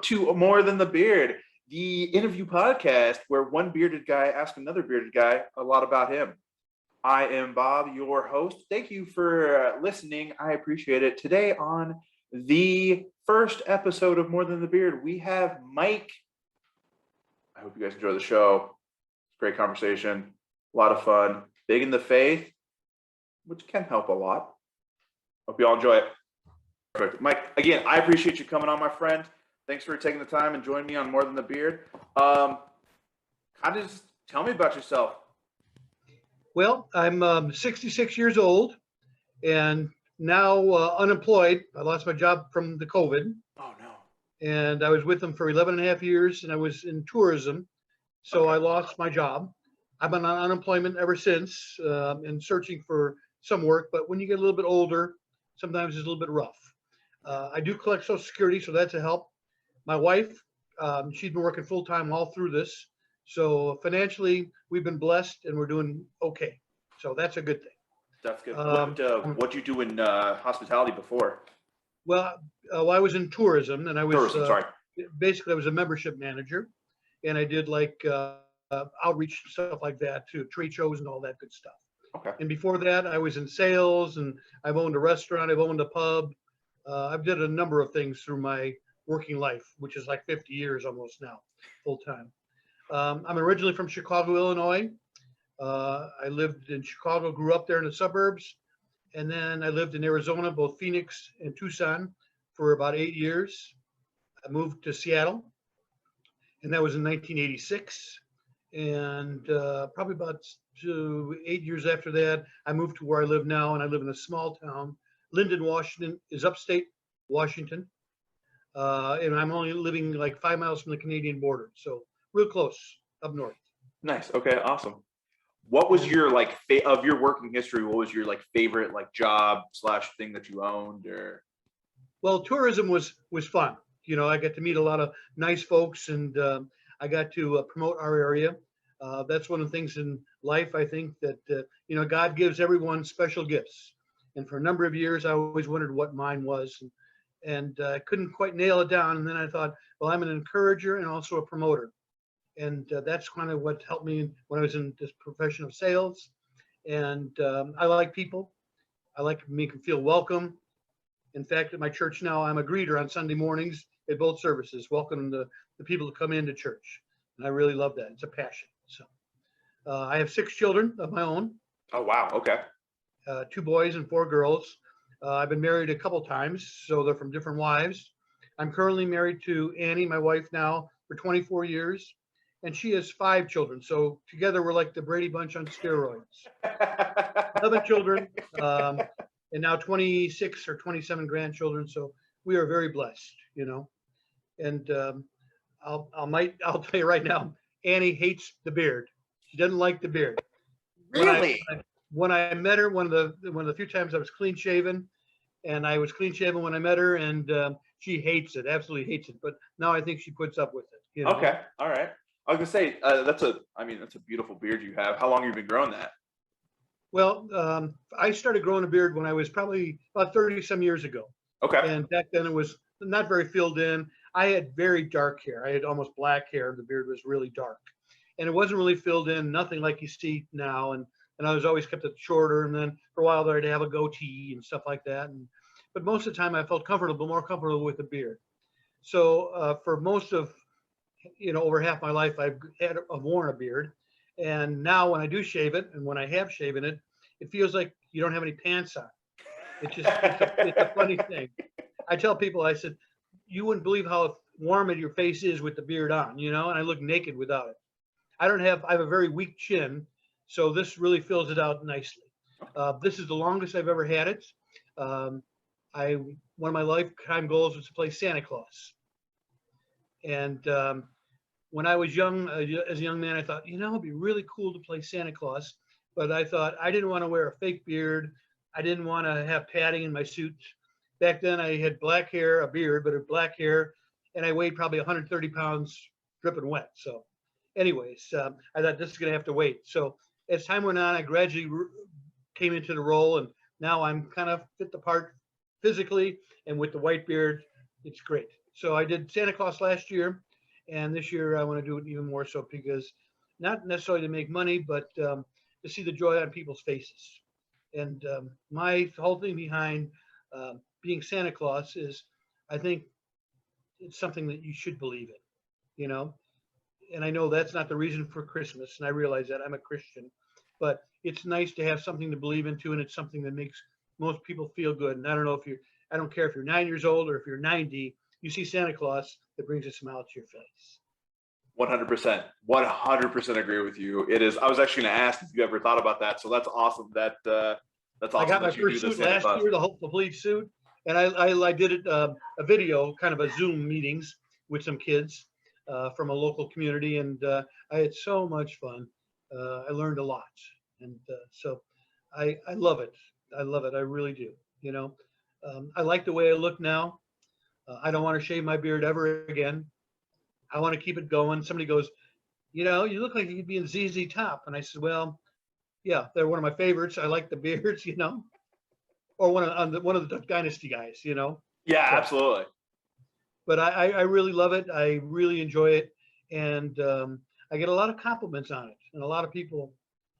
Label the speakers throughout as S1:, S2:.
S1: To More Than the Beard, the interview podcast where one bearded guy asks another bearded guy a lot about him. I am Bob, your host. Thank you for listening. I appreciate it. Today on the first episode of More Than the Beard, we have Mike. I hope you guys enjoy the show. It's a great conversation, a lot of fun, big in the faith, which can help a lot. Hope you all enjoy it. Perfect. Mike, again, I appreciate you coming on, my friend. Thanks for taking the time and joining me on More Than the Beard. Just tell me about yourself.
S2: Well, I'm 66 years old and now unemployed. I lost my job from the COVID.
S1: Oh, no.
S2: And I was with them for 11 and a half years, and I was in tourism. So I lost my job. I've been on unemployment ever since and searching for some work. But when you get a little bit older, sometimes it's a little bit rough. I do collect Social Security, so that's a help. My wife, she's been working full time all through this. So financially, we've been blessed and we're doing okay. So that's a good thing.
S1: That's good. What'd you do in hospitality before?
S2: Well, I was in tourism, and I was
S1: Tourism,
S2: basically I was a membership manager, and I did like outreach stuff like that to trade shows and all that good stuff.
S1: Okay.
S2: And before that, I was in sales, and I've owned a restaurant, I've owned a pub. I've did a number of things through my working life, which is like 50 years almost now, full time. I'm originally from Chicago, Illinois. I lived in Chicago, grew up there in the suburbs. And then I lived in Arizona, both Phoenix and Tucson, for about 8 years. I moved to Seattle, and that was in 1986. And probably about 8 years after that, I moved to where I live now, and I live in a small town. Linden, Washington is upstate Washington. And I'm only living like 5 miles from the Canadian border. So real close up north.
S1: Nice. Okay, awesome. What was your of your working history? What was your favorite job / thing that you owned? Or
S2: well, tourism was fun. You know, I got to meet a lot of nice folks, and I got to promote our area. That's one of the things in life, I think, that God gives everyone special gifts. And for a number of years, I always wondered what mine was, and I couldn't quite nail it down. And then I thought, well, I'm an encourager and also a promoter. And that's kind of what helped me when I was in this profession of sales. And I like people. I like to make them feel welcome. In fact, at my church now, I'm a greeter on Sunday mornings at both services, welcoming the people to come into church. And I really love that. It's a passion. So I have 6 children of my own.
S1: Oh, wow. Okay.
S2: 2 boys and 4 girls. I've been married a couple times, so they're from different wives. I'm currently married to Annie, my wife now, for 24 years. And she has 5 children. So together we're like the Brady Bunch on steroids. 11 children, and now 26 or 27 grandchildren. So we are very blessed, And I'll tell you right now, Annie hates the beard. She doesn't like the beard.
S1: Really?
S2: When I met her, one of the few times I was clean shaven, and I was clean shaven when I met her, and she hates it, absolutely hates it. But now I think she puts up with it.
S1: Okay, all right. I was gonna say that's a beautiful beard you have. How long have you been growing that?
S2: Well, I started growing a beard when I was probably about 30 some years ago.
S1: Okay.
S2: And back then it was not very filled in. I had very dark hair. I had almost black hair. The beard was really dark, and it wasn't really filled in. Nothing like you see now. And I was always kept it shorter. And then for a while there, I'd have a goatee and stuff like that. But most of the time, I felt more comfortable with the beard. So for most of over half my life, I've worn a beard. And now when I do shave it, and when I have shaven it, it feels like you don't have any pants on. It's a funny thing. I tell people, I said, you wouldn't believe how warm your face is with the beard on, and I look naked without it. I have a very weak chin, so this really fills it out nicely. This is the longest I've ever had it. One of my lifetime goals was to play Santa Claus. And when I was young, as a young man, I thought, it'd be really cool to play Santa Claus. But I thought I didn't want to wear a fake beard. I didn't want to have padding in my suit. Back then, I had black hair, a beard, but black hair, and I weighed probably 130 pounds, dripping wet. So, anyways, I thought this is going to have to wait. So, as time went on, I gradually came into the role, and now I'm kind of fit the part physically, and with the white beard, it's great. So I did Santa Claus last year, and this year I want to do it even more so because not necessarily to make money, but to see the joy on people's faces. And my whole thing behind being Santa Claus is, I think it's something that you should believe in, you know. And I know that's not the reason for Christmas, and I realize that I'm a Christian, but it's nice to have something to believe into, and it's something that makes most people feel good. And I don't know if you're, I don't care if you're 9 years old or if you're 90, you see Santa Claus, that brings a smile to your face.
S1: 100%, 100% agree with you. It is. I was actually going to ask if you ever thought about that. So that's awesome. That's awesome.
S2: I got my
S1: that you do
S2: first
S1: the
S2: suit
S1: Santa
S2: last
S1: Claus.
S2: year, the Hope Complete suit, and I did it a video, kind of a Zoom meetings with some kids from a local community, and I had so much fun. I learned a lot, and so I love it. I love it. I really do. You know, I like the way I look now. I don't want to shave my beard ever again. I want to keep it going. Somebody goes, you know, you look like you could be in ZZ Top, and I said, well, yeah, they're one of my favorites. I like the beards, you know, or one of the Duck Dynasty guys, you know.
S1: Yeah,
S2: So,
S1: absolutely.
S2: but I really love it. I really enjoy it, and I get a lot of compliments on it, and a lot of people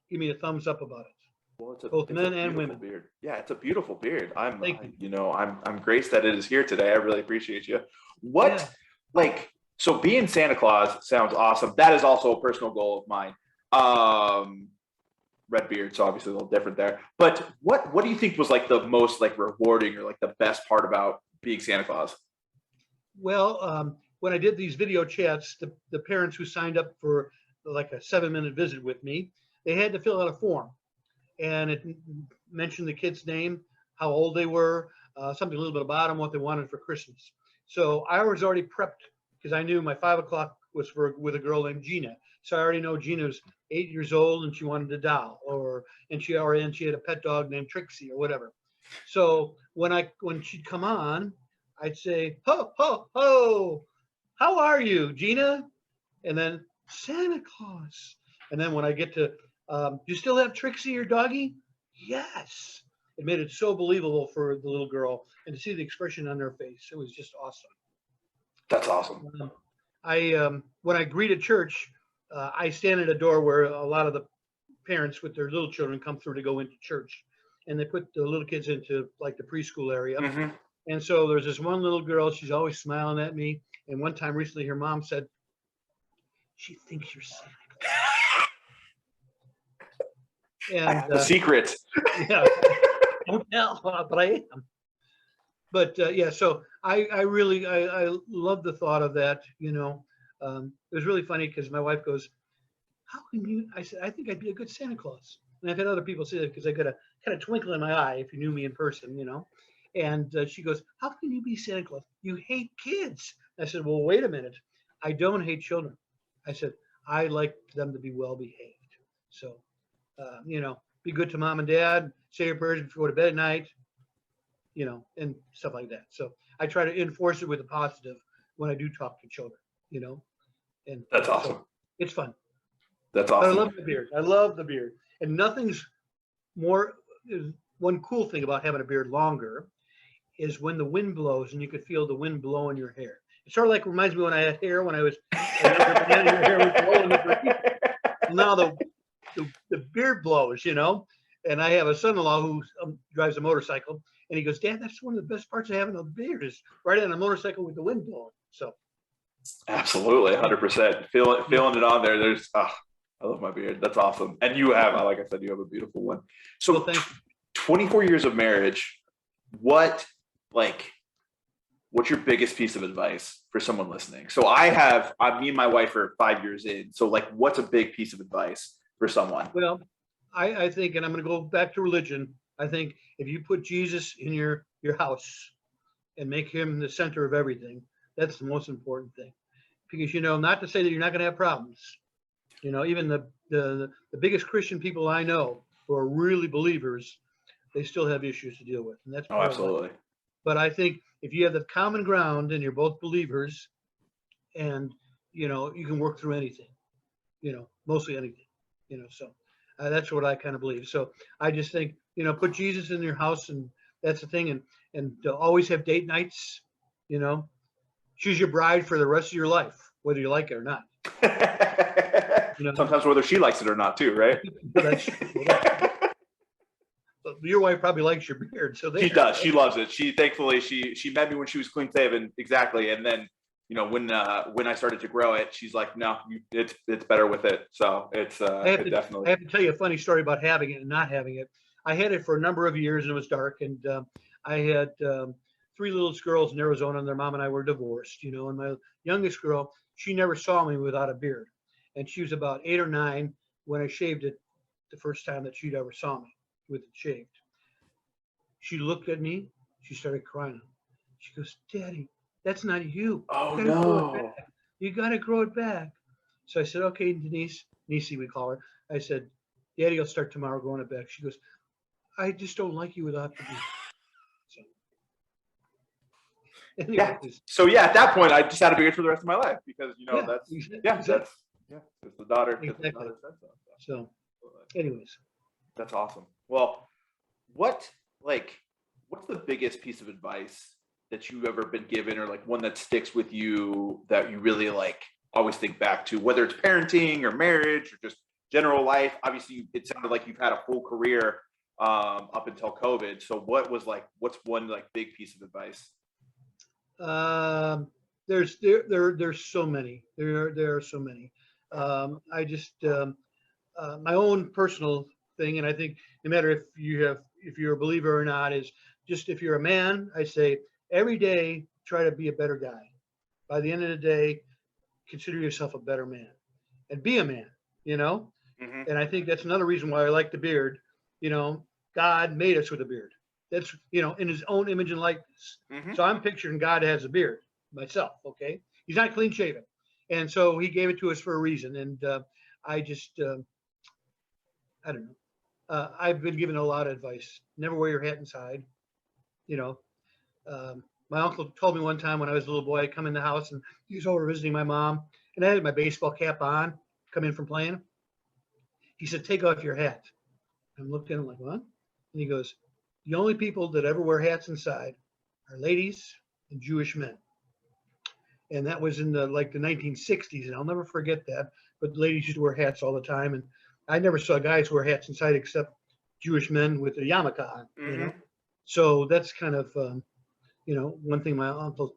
S2: give me a thumbs up about it,
S1: Well,
S2: both
S1: it's a
S2: men and
S1: beautiful
S2: women.
S1: beard. Yeah, it's a beautiful beard.
S2: Thank you.
S1: You know, I'm graced that it is here today. I really appreciate you.
S2: Yeah.
S1: Like, so being Santa Claus sounds awesome. That is also a personal goal of mine. Red beard, so obviously a little different there. But what do you think was like the most like rewarding or like the best part about being Santa Claus?
S2: Well, when I did these video chats, the parents who signed up for like a 7-minute visit with me, they had to fill out a form, and it mentioned the kid's name, how old they were, something a little bit about them, what they wanted for Christmas. So I was already prepped because I knew my 5 o'clock was with a girl named Gina. So I already know Gina was 8 years old and she wanted a doll, and she had a pet dog named Trixie or whatever. So when she'd come on, I'd say, ho, ho, ho, how are you, Gina? And then Santa Claus. And then when I get to, do you still have Trixie, your doggy? Yes. It made it so believable for the little girl, and to see the expression on their face, it was just awesome.
S1: That's awesome.
S2: When I greet at church, I stand at a door where a lot of the parents with their little children come through to go into church, and they put the little kids into like the preschool area.
S1: Mm-hmm.
S2: And so there's this one little girl, she's always smiling at me. And one time recently, her mom said, she thinks you're Santa Claus. And
S1: I have a secret.
S2: yeah, don't tell, but I am. But yeah, so I really love the thought of that. You know, it was really funny because my wife goes, "How can you?" I said, "I think I'd be a good Santa Claus." And I've had other people say that because I got a kind of twinkle in my eye if you knew me in person, you know. And she goes, "How can you be Santa Claus? You hate kids." I said, "Well, wait a minute. I don't hate children." I said, "I like them to be well behaved. So, you know, be good to mom and dad. Say your prayers before you go to bed at night." You know, and stuff like that. So I try to enforce it with a positive when I do talk to children, you know, and
S1: That's awesome.
S2: So it's fun.
S1: That's
S2: But
S1: awesome.
S2: I love the beard. I love the beard. And nothing's more, one cool thing about having a beard longer is when the wind blows and you could feel the wind blowing your hair. It sort of like reminds me when I had hair when I was, your hair was blowing the breeze. Now the beard blows, you know. And I have a son-in-law who drives a motorcycle, and he goes, "Dad, that's one of the best parts of having a beard is riding on a motorcycle with the wind blowing." So,
S1: Absolutely, 100%. Feeling it on there. I love my beard. That's awesome. And you have, like I said, you have a beautiful one. So,
S2: well, thank you.
S1: 24 years of marriage. What's your biggest piece of advice for someone listening? So me and my wife are 5 years in. So like, what's a big piece of advice for someone?
S2: Well, I think, and I'm going to go back to religion. I think if you put Jesus in your house and make him the center of everything, that's the most important thing. Because, you know, not to say that you're not going to have problems. You know, even the biggest Christian people I know who are really believers, they still have issues to deal with. And that's part
S1: Absolutely.
S2: of life. But I think if you have the common ground and you're both believers, and, you know, you can work through anything, you know, mostly anything, you know, so that's what I kind of believe. So I just think, you know, put Jesus in your house, and that's the thing. And always have date nights, you know, she's your bride for the rest of your life, whether you like it or not. You know,
S1: Sometimes whether she likes it or not too, right?
S2: that's true. But your wife probably likes your beard, so
S1: She does. She loves it. She thankfully she met me when she was clean shaven, exactly, and then when I started to grow it, she's like, no, it's better with it. So it's definitely.
S2: I have to tell you a funny story about having it and not having it. I had it for a number of years and it was dark, and I had 3 little girls in Arizona, and their mom and I were divorced. And my youngest girl, she never saw me without a beard, and she was about 8 or 9 when I shaved it the first time that she'd ever saw me with it shaved. She looked at me. She started crying. She goes, "Daddy, that's not you.
S1: Oh
S2: You gotta grow it
S1: no.
S2: back. You gotta grow it back." So I said, "Okay, Denise, Niecy, we call her." I said, "Daddy, I'll start tomorrow growing it back." She goes, "I just don't like you without the beard." So,
S1: Yeah.
S2: anyways,
S1: So yeah, at that point, I just had a beard for the rest of my life because that's
S2: exactly.
S1: it's the daughter.
S2: Exactly.
S1: It's the daughter said so.
S2: So, anyways,
S1: That's awesome. Well, what's the biggest piece of advice that you've ever been given, or like one that sticks with you that you really always think back to, whether it's parenting or marriage or just general life? Obviously, it sounded like you've had a full career up until COVID. So what's one big piece of advice?
S2: there's so many. There are so many. I just my own personal thing, and I think no matter if you're a believer or not, is just if you're a man, I say every day try to be a better guy. By the end of the day, consider yourself a better man and be a man.
S1: Mm-hmm.
S2: And I think that's another reason why I like the beard. God made us with a beard. That's in His own image and likeness.
S1: Mm-hmm.
S2: So I'm picturing God has a beard myself. Okay, He's not clean shaven, and so He gave it to us for a reason. And I just I don't know. I've been given a lot of advice. Never wear your hat inside. You know, my uncle told me one time when I was a little boy, I'd come in the house and he was over visiting my mom, and I had my baseball cap on, come in from playing. He said, "Take off your hat." I'm looking at him like, "What?" And he goes, "The only people that ever wear hats inside are ladies and Jewish men." And that was in the 1960s, and I'll never forget that. But ladies used to wear hats all the time, and I never saw guys wear hats inside except Jewish men with a yarmulke on.
S1: Mm-hmm.
S2: So that's kind of one thing my uncle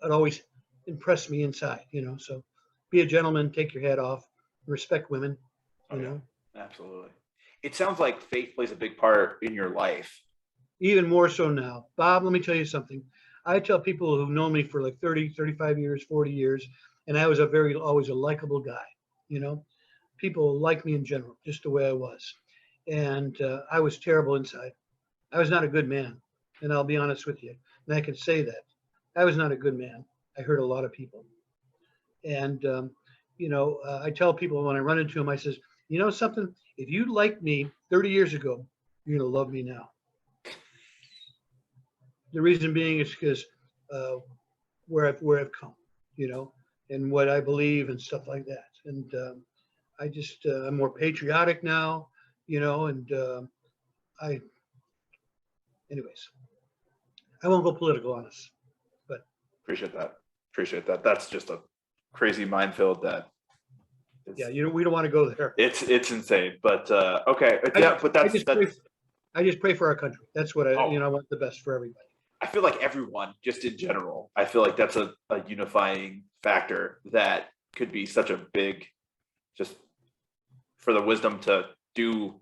S2: had always impressed me inside. So be a gentleman, take your hat off, respect women.
S1: Yeah, absolutely. It sounds like faith plays a big part in your life.
S2: Even more so now. Bob, let me tell you something. I tell people who've known me for 30, 35 years, 40 years, and I was always a likable guy. People like me in general, just the way I was. And I was terrible inside. I was not a good man. And I'll be honest with you. And I can say that. I was not a good man. I hurt a lot of people. And, I tell people when I run into them, I says, "You know something? If you liked me 30 years ago, you're going to love me now." The reason being is because where I've come, and what I believe and stuff like that. And I just I'm more patriotic now, and anyways, I won't go political on us, but
S1: Appreciate that. That's just a crazy minefield that.
S2: we don't want to go there.
S1: It's insane, but okay, but
S2: I just pray for our country. That's what I want the best for everybody.
S1: I feel like everyone, just in general, I feel like that's a unifying factor that could be such a big, just for the wisdom to do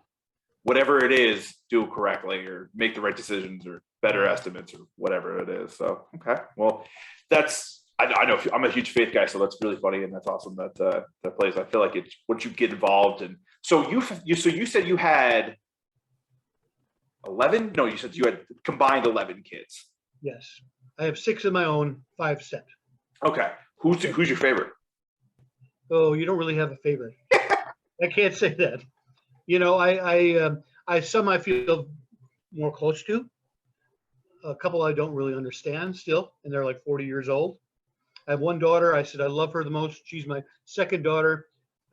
S1: whatever it is, do it correctly or make the right decisions or better estimates or whatever it is. So, okay, well, I know I'm a huge faith guy, so that's really funny and that's awesome that plays. I feel like it's once you get involved and so you said you had 11? No, you said you had combined 11 kids.
S2: Yes, I have 6 of my own, 5 set.
S1: Okay, who's your favorite?
S2: Oh, you don't really have a favorite. I can't say that. Some I feel more close to. A couple I don't really understand still, and they're 40 years old. I have one daughter. I said I love her the most. She's my second daughter.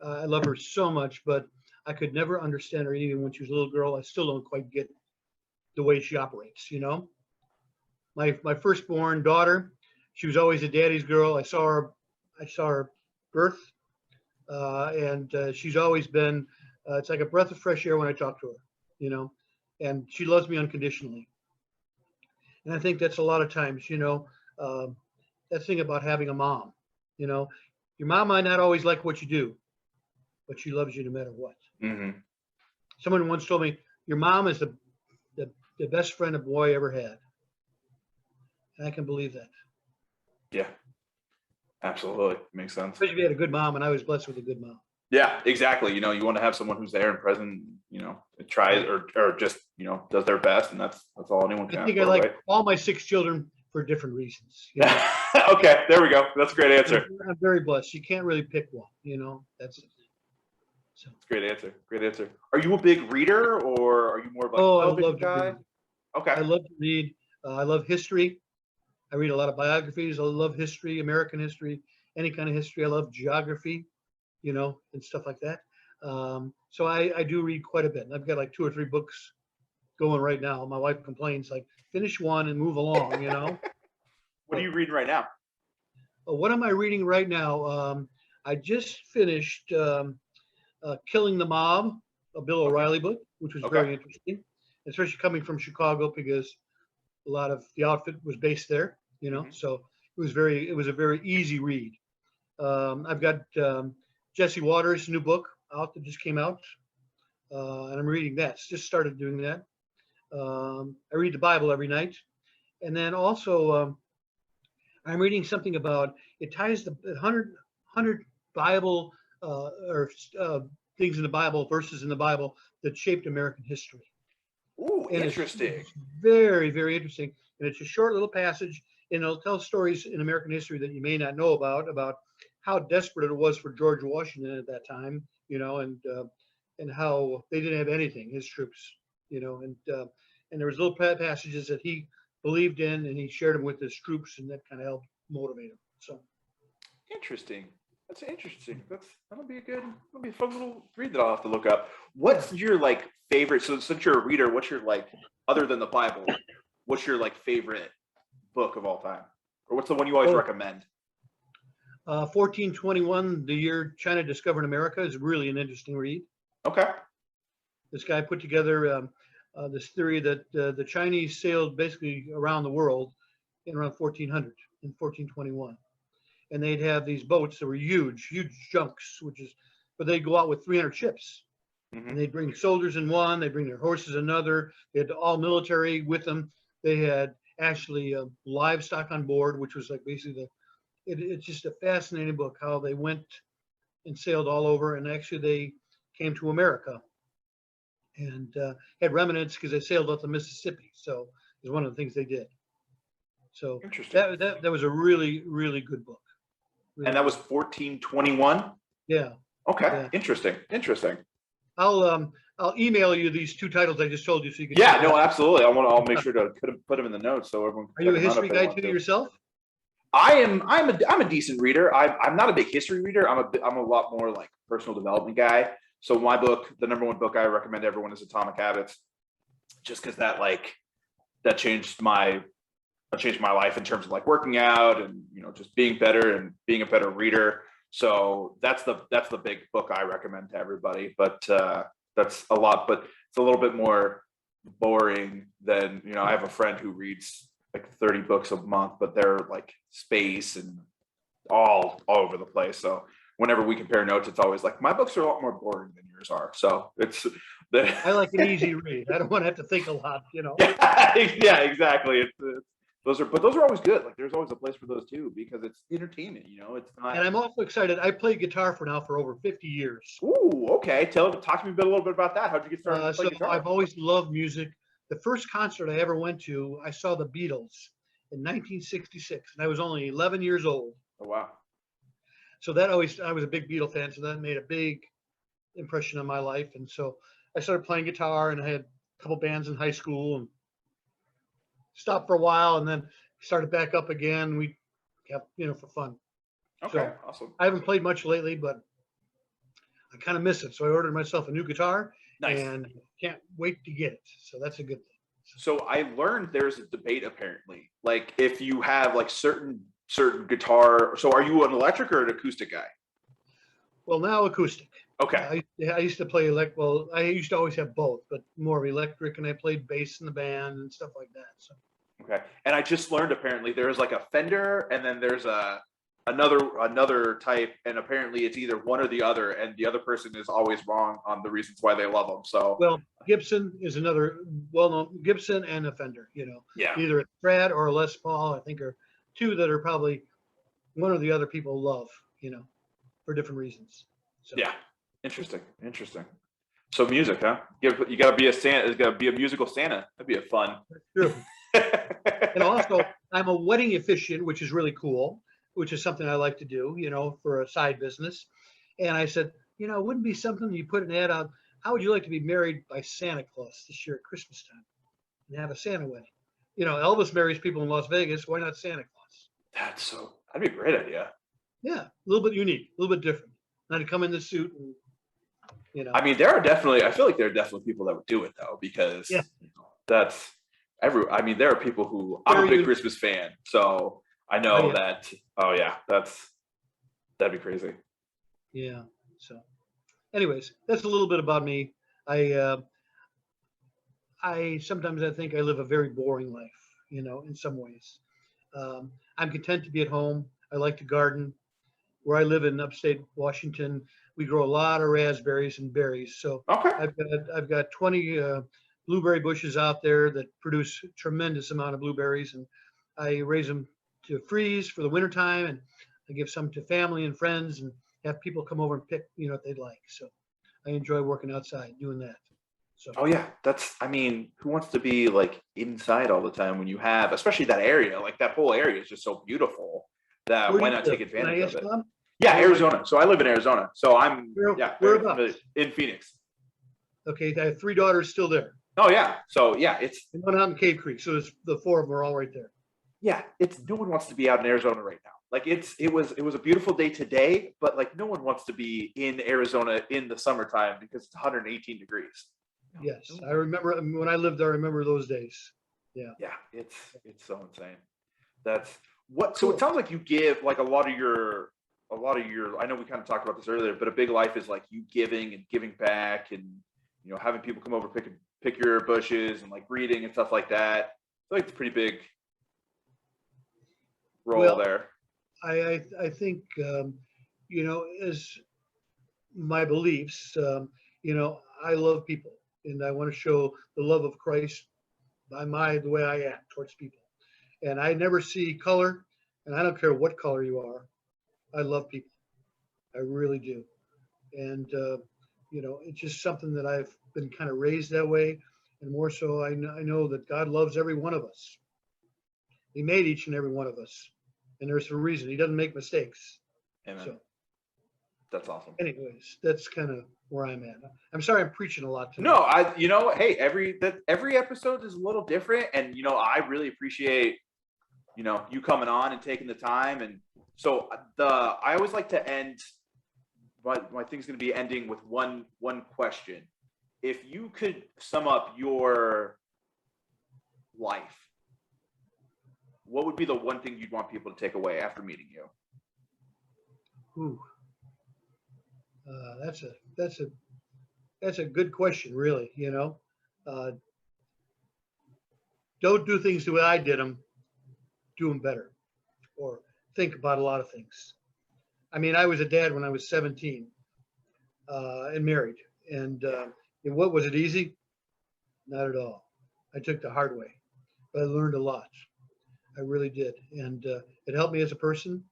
S2: I love her so much, but I could never understand her even when she was a little girl. I still don't quite get the way she operates. My firstborn daughter, She was always a daddy's girl. I saw her birth, and she's always been. It's like a breath of fresh air when I talk to her, you know, and she loves me unconditionally. And I think that's a lot of times, that thing about having a mom. You know, your mom might not always like what you do, but she loves you no matter what.
S1: Mm-hmm.
S2: Someone once told me, your mom is the best friend a boy ever had. And I can believe that.
S1: Yeah, absolutely. Makes sense.
S2: Especially if you had a good mom, and I was blessed with a good mom.
S1: Yeah, exactly. You want to have someone who's there and present, tries or just, does their best. And that's all anyone can
S2: I
S1: ask
S2: think
S1: for,
S2: I like
S1: right?
S2: all my 6 children for different reasons.
S1: Okay, there we go. That's a great answer.
S2: I'm very blessed. You can't really pick one, that's it. So.
S1: Great answer. Great answer. Are you a big reader or are you more of like
S2: Oh,
S1: a
S2: I
S1: television
S2: love to
S1: guy?
S2: read.
S1: Okay.
S2: I love to read. I love history. I read a lot of biographies. I love history, American history, any kind of history. I love geography, and stuff like that. So I do read quite a bit. I've got like 2 or 3 books going right now. My wife complains, like, finish one and move along,
S1: What are you reading right now?
S2: What am I reading right now? I just finished Killing the Mob, a Bill O'Reilly book, which was very interesting, especially coming from Chicago because a lot of the outfit was based there,
S1: Mm-hmm.
S2: so it was a very easy read. I've got Jesse Waters' new book out that just came out, and I'm reading that. Just started doing that. I read the Bible every night, and then also I'm reading something about it ties the 100 Bible or things in the Bible, verses in the Bible that shaped American history.
S1: Ooh,
S2: And
S1: interesting.
S2: It's very, very interesting. And it's a short little passage, and it'll tell stories in American history that you may not know about how desperate it was for George Washington at that time, and how they didn't have anything, his troops, and there was little passages that he believed in, and he shared them with his troops, and that kind of helped motivate him. So
S1: Interesting. That's interesting. That'll be a fun little read that I'll have to look up. What's your favorite? So since you're a reader, what's your other than the Bible, what's your favorite book of all time? Or what's the one you always recommend?
S2: 1421, the year China discovered America, is really an interesting read.
S1: Okay.
S2: This guy put together this theory that the Chinese sailed basically around the world in around 1400, in 1421. And they'd have these boats that were huge junks, but they'd go out with 300 ships. Mm-hmm. And they'd bring soldiers in one, they'd bring their horses in another. They had all military with them. They had actually livestock on board, which was basically it's just a fascinating book, how they went and sailed all over. And actually they came to America and had remnants because they sailed up the Mississippi. So it was one of the things they did. So that was a really, really good book.
S1: And that was 1421?
S2: Yeah.
S1: Okay. Yeah. Interesting.
S2: I'll email you these 2 titles I just told you so you can.
S1: Yeah, no, absolutely. I'll make sure to put them in the notes so everyone.
S2: Are you a history guy too yourself?
S1: I'm a decent reader. I'm not a big history reader. I'm a lot more personal development guy. So my book, the number 1 book I recommend to everyone is Atomic Habits, just because that changed my life in terms of working out and just being better and being a better reader. So that's the big book I recommend to everybody. But that's a lot, but it's a little bit more boring than I have a friend who reads 30 books a month, but they're space and all over the place. So whenever we compare notes, it's always my books are a lot more boring than yours are. So
S2: I like an easy read. I don't want to have to think a lot,
S1: Yeah, exactly. Those are always good. There's always a place for those too, because it's entertainment, it's not.
S2: And I'm also excited. I played guitar for over 50 years.
S1: Ooh, okay. Talk to me a little bit about that. How'd you get started playing guitar?
S2: I've always loved music. The first concert I ever went to, I saw the Beatles in 1966, and I was only 11 years old.
S1: Oh, wow.
S2: So I was a big Beatle fan, so that made a big impression on my life. And so I started playing guitar, and I had a couple bands in high school, and stopped for a while, and then started back up again. We kept, for fun.
S1: Okay,
S2: so
S1: awesome.
S2: I haven't played much lately, but I kind of miss it. So I ordered myself a new guitar. Nice. And can't wait to get it. So that's a good thing.
S1: So I learned there's a debate apparently. If you have certain certain guitar? So are you an electric or an acoustic guy?
S2: Well, now acoustic.
S1: Okay.
S2: I used to play well, I used to always have both, but more of electric, and I played bass in the band and stuff like that. So
S1: Okay. And I just learned apparently there's like a Fender and then there's another type, and apparently it's either one or the other, and the other person is always wrong on the reasons why they love them. So
S2: well, Gibson is another well-known, Gibson and a Fender.
S1: yeah,
S2: Either a Strat or a Les Paul, I think, are two that are probably one or the other people love. For different reasons. So.
S1: yeah, interesting. So music, huh? You got to be a Santa. It's got to be a musical Santa. That'd be a fun.
S2: True. And also, I'm a wedding officiant, which is really cool, which is something I like to do, for a side business. And I said, it wouldn't be something you put an ad on. How would you like to be married by Santa Claus this year at Christmas time and have a Santa wedding? Elvis marries people in Las Vegas. Why not Santa Claus?
S1: That'd be a great idea.
S2: Yeah, a little bit unique, a little bit different. Not to come in the suit and,
S1: I mean, I feel like there are definitely people that would do it though, because
S2: yeah.
S1: That's I mean, there are people who, I'm a big Christmas fan, so I know that. Oh yeah, that'd be crazy.
S2: Yeah. So, anyways, that's a little bit about me. I sometimes I think I live a very boring life, in some ways. I'm content to be at home. I like to garden. Where I live in upstate Washington, we grow a lot of raspberries and berries. So
S1: Okay.
S2: I've got 20 blueberry bushes out there that produce a tremendous amount of blueberries, and I raise them to freeze for the wintertime, and I give some to family and friends, and have people come over and pick, if they'd like. So I enjoy working outside doing that. So.
S1: Oh yeah, I mean, who wants to be like inside all the time when you have, especially that area, like that whole area is just so beautiful that why not take advantage of it?
S2: Mom?
S1: Yeah, Arizona. So I live in Arizona. So I'm
S2: whereabouts?
S1: In Phoenix.
S2: Okay, I have 3 daughters still there.
S1: Oh yeah. So yeah, it's
S2: and one out in Cave Creek. So the 4 of them are all right there.
S1: Yeah, no one wants to be out in Arizona right now. Like it was a beautiful day today, but like no one wants to be in Arizona in the summertime because it's 118 degrees.
S2: Yes, I remember when I lived there. I remember those days. Yeah.
S1: Yeah, it's so insane. That's what. Cool. So it sounds like you give like a lot of your. I know we kind of talked about this earlier, but a big life is like you giving and giving back, and having people come over pick your bushes and like reading and stuff like that. I feel like it's a pretty big role there.
S2: I think as my beliefs, I love people, and I want to show the love of Christ by the way I act towards people. And I never see color, and I don't care what color you are. I love people. I really do. And, it's just something that I've been kind of raised that way. And more so, I know that God loves every one of us. He made each and every one of us. And there's a reason. He doesn't make mistakes.
S1: Amen.
S2: So,
S1: that's awesome.
S2: Anyways, that's kind of where I'm at. I'm sorry I'm preaching a lot today.
S1: No, hey, every episode is a little different. And, I really appreciate, you coming on and taking the time. And so I always like to end, my thing's going to be ending with one question. If you could sum up your life, what would be the one thing you'd want people to take away after meeting you?
S2: Ooh, that's a good question, really. Don't do things the way I did them. Do them better, or think about a lot of things. I mean, I was a dad when I was 17 and married, and what was it easy? Not at all. I took the hard way, but I learned a lot. I really did, and it helped me as a person.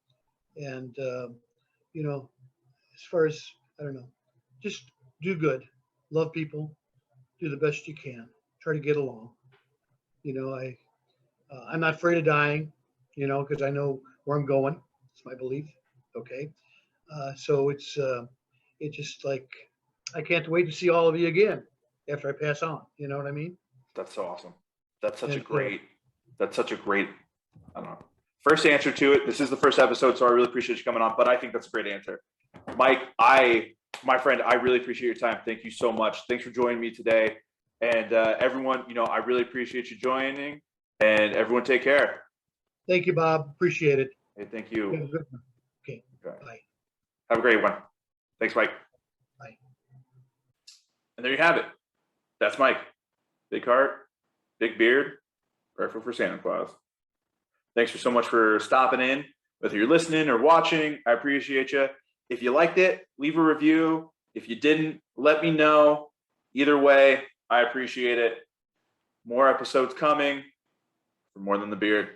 S2: And as far as I don't know, just do good, love people, do the best you can, try to get along. I'm not afraid of dying, because I know where I'm going. It's my belief. Okay, so it's just like I can't wait to see all of you again after I pass on. You know what I mean?
S1: That's so awesome. That's such a great. I don't know. First answer to it. This is the first episode, so I really appreciate you coming on. But I think that's a great answer, Mike. My friend, I really appreciate your time. Thank you so much. Thanks for joining me today, and everyone. I really appreciate you joining. And everyone, take care.
S2: Thank you, Bob. Appreciate it.
S1: Hey, thank you.
S2: Okay.
S1: Okay.
S2: Bye.
S1: Have a great one. Thanks, Mike.
S2: Bye.
S1: And there you have it. That's Mike. Big heart, big beard, rifle for Santa Claus. Thanks so much for stopping in. Whether you're listening or watching, I appreciate you. If you liked it, leave a review. If you didn't, let me know. Either way, I appreciate it. More episodes coming for More Than the Beard.